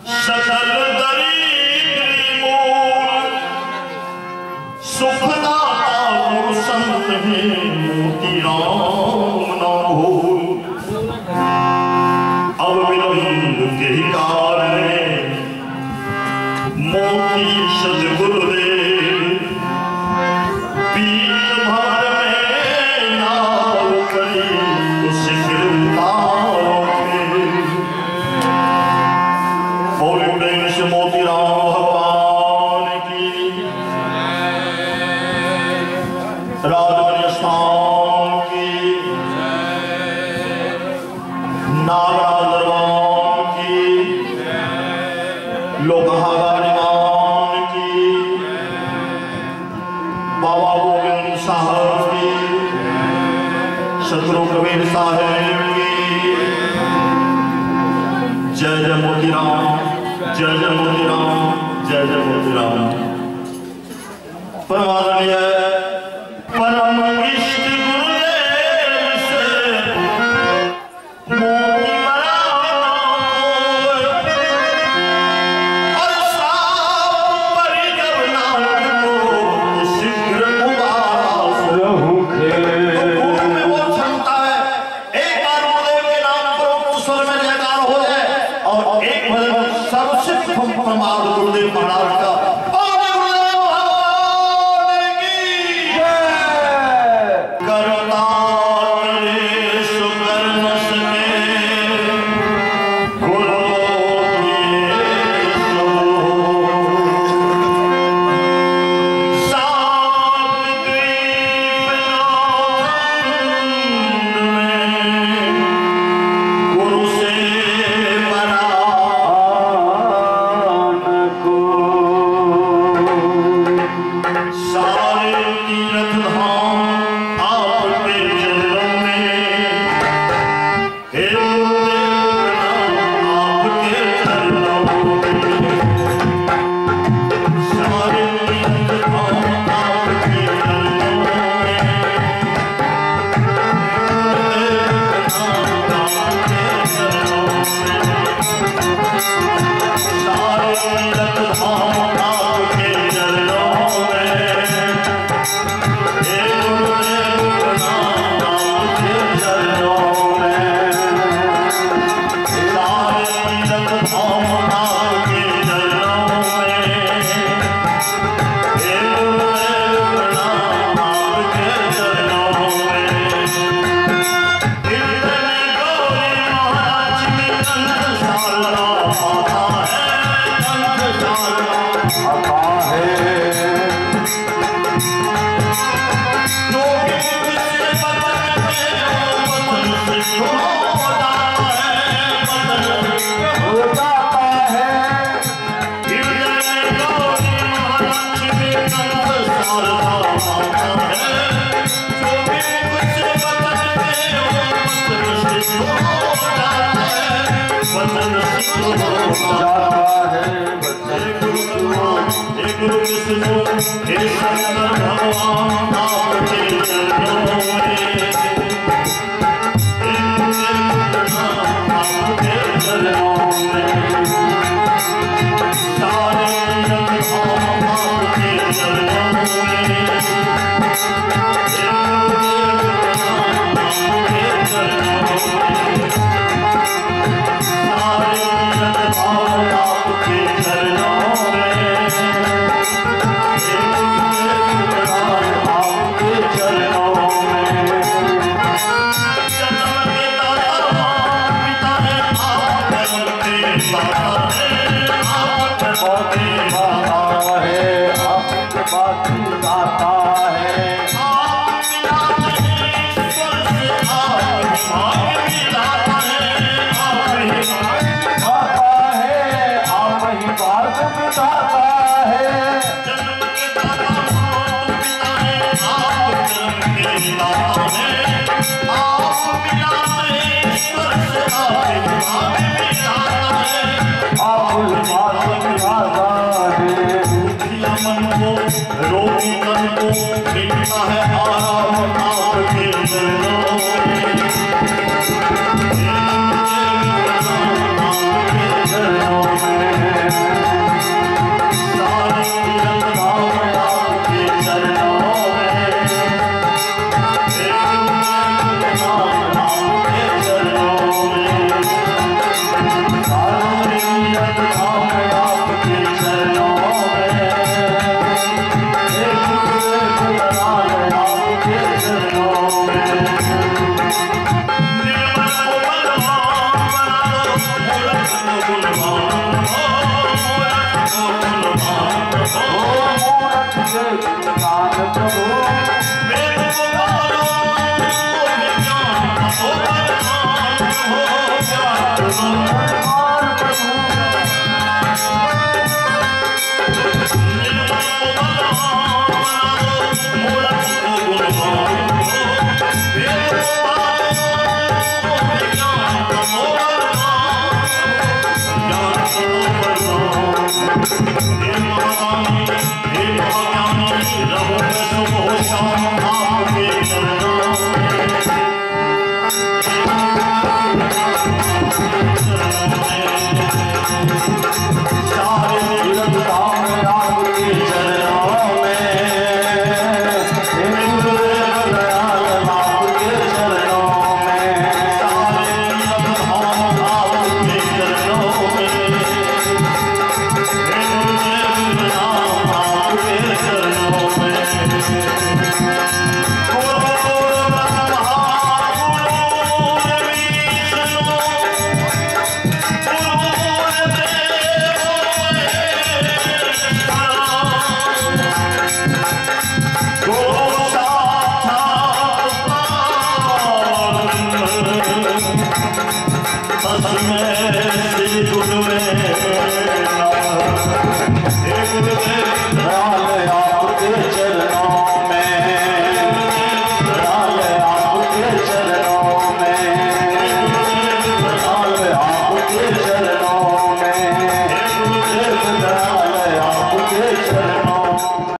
सकल दरिद्री मूल सुखदाता गुरु संत है मोती राम नाम भूल। अब विलंब के कारण मोती सदगुरुदेव पीर भर में नाव करी उस गिरफ्तारों के। बोले प्रेम से मोती राम भगवान की राजमणि स्थान की नागराज दरबार की लोकहागारी मान की बाबा गोविंद साहब की सतगुरु कबीर साहब की जय जय मोती राम, जय जय मोती राम, जय जय मोती राम। परमादरणीय परम इष्ट गुरुदेव से मोती और साप परिजन नानक को शीघ्र उबास रहूंगे। तो में वो क्षमता है, एक बार गुरुदेव के नाम पर उस स्वर में जयकार हो जाए और एक भजन सर्वसिद्ध प्रमाद गुरुदेव महाराज का। रोगी तन को मिलता है आराम।